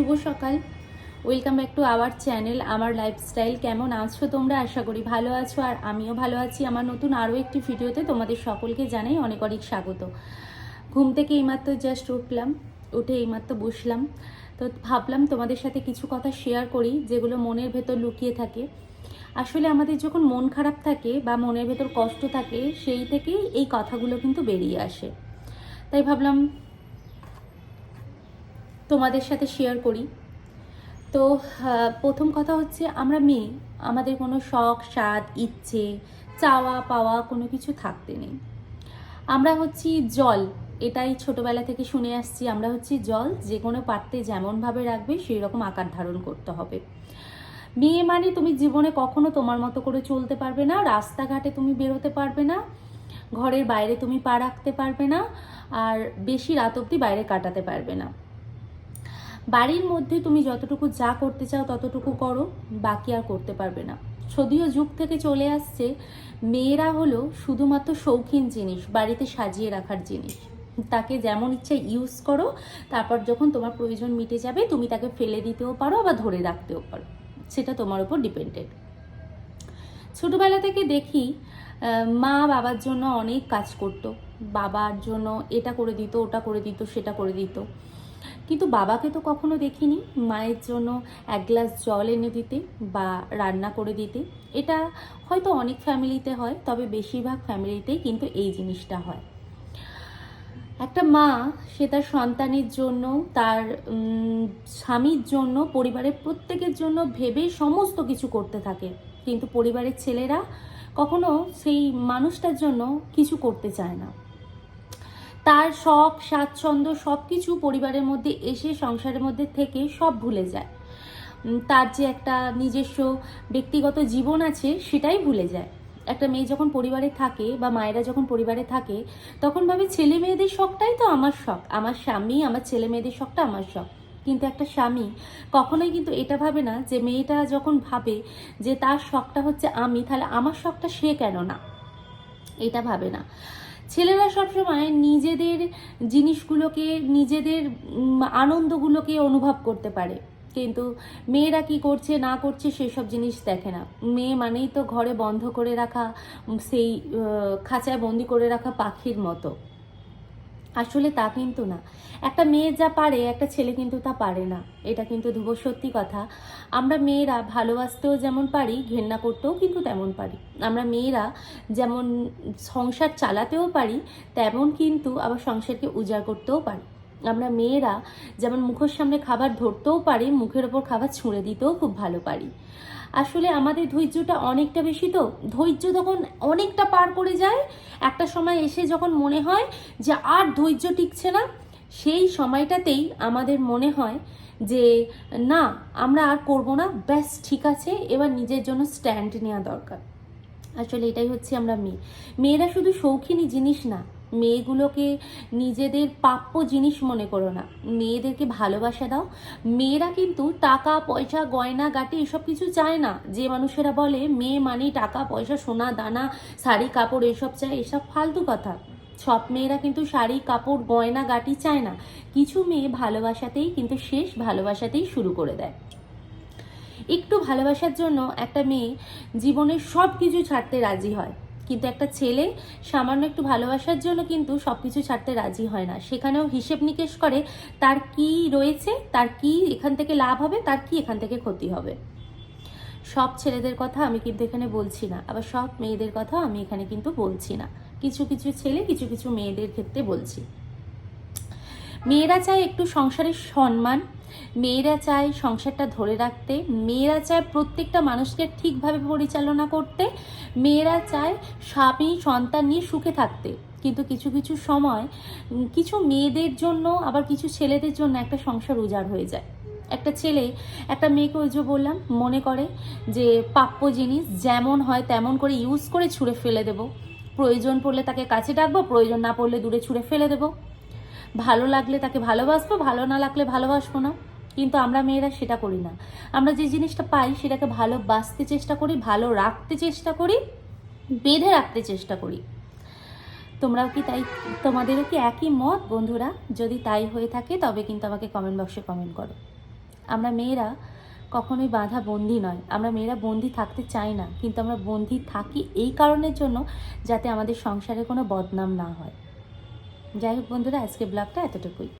শুভ সকাল। Welcome back to our channel আমার lifestyle. কেমন আছো তোমরা? আশা করি ভালো আছো, আর আমিও ভালো আছি। আমার নতুন আরও একটি ভিডিওতে তোমাদের সকলকে জানাই অনেক অনেক স্বাগত। ঘুম থেকে এইমাত্র জাস্ট উঠলাম, উঠে এইমাত্র বসলাম, তো ভাবলাম তোমাদের সাথে কিছু কথা শেয়ার করি যেগুলো মনের ভেতর লুকিয়ে থাকে। আসলে আমাদের যখন মন খারাপ থাকে বা মনের ভেতর কষ্ট থাকে, সেই থেকেই এই কথাগুলো কিন্তু বেরিয়ে আসে। তাই ভাবলাম তোমাদের সাথে শেয়ার করি। তো প্রথম কথা হচ্ছে, আমরা মেয়ে, আমাদের কোনো শখ স্বাদ ইচ্ছে চাওয়া পাওয়া কোনো কিছু থাকতে নেই। আমরা হচ্ছি জল, এটাই ছোটবেলা থেকে শুনে আসছি। আমরা হচ্ছি জল, যে কোনো পাত্রে যেমনভাবে রাখবে সেই রকম আকার ধারণ করতে হবে। মেয়ে মানে তুমি জীবনে কখনো তোমার মতো করে চলতে পারবে না, রাস্তাঘাটে তুমি বেরোতে পারবে না, ঘরের বাইরে তুমি পা রাখতে পারবে না, আর বেশি রাত অবধি বাইরে কাটাতে পারবে না। বাড়ির মধ্যে তুমি যতটুকু যা করতে চাও ততটুকু করো, বাকি আর করতে পারবে না। যদিও যুগ থেকে চলে আসছে মেয়েরা হলো শুধুমাত্র শৌখিন জিনিস, বাড়িতে সাজিয়ে রাখার জিনিস। তাকে যেমন ইচ্ছা ইউজ করো, তারপর যখন তোমার প্রয়োজন মিটে যাবে তুমি তাকে ফেলে দিতেও পারো বা ধরে রাখতেও পারো, সেটা তোমার উপর ডিপেন্ডেড। ছোটবেলা থেকে দেখি মা বাবার জন্য অনেক কাজ করতো, বাবার জন্য এটা করে দিত, ওটা করে দিত, সেটা করে দিত। কিন্তু বাবাকে তো কখনো দেখিনি মায়ের জন্য এক গ্লাস জল এনে দিতে বা রান্না করে দিতে। এটা হয়তো অনেক ফ্যামিলিতে হয়, তবে বেশিরভাগ ফ্যামিলিতেই কিন্তু এই জিনিসটা হয়। একটা মা সে তার সন্তানের জন্য, তার স্বামীর জন্য, পরিবারের প্রত্যেকের জন্য ভেবে সমস্ত কিছু করতে থাকে, কিন্তু পরিবারের ছেলেরা কখনো সেই মানুষটার জন্য কিছু করতে চায় না। তার শখ স্বাচ্ছন্দ্য সব কিছু পরিবারের মধ্যে এসে সংসারের মধ্যে থেকে সব ভুলে যায়। তার যে একটা নিজস্ব ব্যক্তিগত জীবন আছে সেটাই ভুলে যায়। একটা মেয়ে যখন পরিবারে থাকে বা মায়েরা যখন পরিবারে থাকে, তখন ভাবে ছেলে মেয়েদের শখটাই তো আমার শখ, আমার স্বামী, আমার ছেলে মেয়েদের শখটা আমার শখ। কিন্তু একটা স্বামী কখনোই কিন্তু এটা ভাবে না যে মেয়েটা যখন ভাবে যে তার শখটা হচ্ছে আমি, তাহলে আমার শখটা সে কেন না, এটা ভাবে না। ছেলেরা সবসময় নিজেদের জিনিসগুলোকে, নিজেদের আনন্দগুলোকে অনুভব করতে পারে, কিন্তু মেয়েরা কি করছে না করছে সেসব জিনিস দেখে না। মেয়ে মানেই তো ঘরে বন্ধ করে রাখা, সেই খাঁচায় বন্দি করে রাখা পাখির মতো। আসলে তা কিন্তু না। একটা মেয়ে যা পারে একটা ছেলে কিন্তু তা পারে না, এটা কিন্তু ধ্রুব সত্যি কথা। আমরা মেয়েরা ভালোবাসতেও যেমন পারি, ঘেন্না করতেও কিন্তু তেমন পারি। আমরা মেয়েরা যেমন সংসার চালাতেও পারি, তেমন কিন্তু আবার সংসারকে উজাড় করতেও পারি। আমরা মেয়েরা যেমন মুখের সামনে খাবার ধরতেও পারি, মুখের ওপর খাবার ছুঁড়ে দিতেও খুব ভালো পারি। আসলে আমাদের ধৈর্যটা অনেকটা বেশি, তো ধৈর্য তখন অনেকটা পার করে যায়। একটা সময় এসে যখন মনে হয় যে আর ধৈর্য টিকছে না, সেই সময়টাতেই আমাদের মনে হয় যে না, আমরা আর করবো না, ব্যাস ঠিক আছে, এবার নিজের জন্য স্ট্যান্ড নেওয়া দরকার। আসলে এটাই হচ্ছে আমরা মেয়েরা শুধু শৌখিনী জিনিস না, মেয়েগুলোকে নিজেদের প্রাপ্য জিনিস মনে করো না, মেয়েদেরকে ভালোবাসা দাও। মেয়েরা কিন্তু টাকা পয়সা গয়না গাটি এসব কিছু চায় না। যে মানুষেরা বলে মেয়ে মানে টাকা পয়সা সোনা দানা শাড়ি কাপড় এসব চায়, এসব ফালতু কথা। সব মেয়েরা কিন্তু শাড়ি কাপড় গয়না গাটি চায় না। কিছু মেয়ে ভালোবাসাতেই কিন্তু শেষ, ভালোবাসাতেই শুরু করে দেয়। একটু ভালোবাসার জন্য একটা মেয়ে জীবনের সব কিছু ছাড়তে রাজি হয়, কিন্তু একটা ছেলে সামান্য একটু ভালোবাসার জন্য কিন্তু সব কিছু ছাড়তে রাজি হয় না। সেখানেও হিসেব নিকেশ করে তার কি রয়েছে, তার কি এখান থেকে লাভ হবে, তার কি এখান থেকে ক্ষতি হবে। সব ছেলেদের কথা আমি কিন্তু এখানে বলছি না, আবার সব মেয়েদের কথা আমি এখানে কিন্তু বলছি না। কিছু কিছু ছেলে কিছু কিছু মেয়েদের ক্ষেত্রে বলছি। মেয়েরা চায় একটু সংসারের সম্মান, মেয়েরা চায় সংসারটা ধরে রাখতে, মেয়েরা চায় প্রত্যেকটা মানুষকে ঠিকভাবে পরিচালনা করতে, মেয়েরা চায় স্বামী সন্তান নিয়ে সুখে থাকতে। কিন্তু কিছু কিছু সময় কিছু মেয়েদের জন্য, আবার কিছু ছেলেদের জন্য একটা সংসার উজাড় হয়ে যায়। একটা ছেলে একটা মেয়েকে, ওই যে বললাম, মনে করে যে প্রাপ্য জিনিস যেমন হয় তেমন করে ইউজ করে ছুঁড়ে ফেলে দেব, প্রয়োজন পড়লে তাকে কাছে ডাকবো, প্রয়োজন না পড়লে দূরে ছুঁড়ে ফেলে দেবো, ভালো লাগলে তাকে ভালোবাসবো, ভালো না লাগলে ভালোবাসবো না। কিন্তু আমরা মেয়েরা সেটা করি না। আমরা যে জিনিসটা পাই সেটাকে ভালোবাসতে চেষ্টা করি, ভালো রাখতে চেষ্টা করি, বেঁধে রাখতে চেষ্টা করি। তোমরাও কি তাই? তোমাদেরও কি একই মত বন্ধুরা? যদি তাই হয়ে থাকে তবে কিন্তু আমাকে কমেন্ট বক্সে কমেন্ট করো। আমরা মেয়েরা কখনোই বাঁধা বন্দি নয়, আমরা মেয়েরা বন্দি থাকতে চাই না, কিন্তু আমরা বন্দি থাকি এই কারণের জন্য যাতে আমাদের সংসারে কোনো বদনাম না হয়। যাই হোক বন্ধুরা, আজকে ব্লগটা এতটুকুই।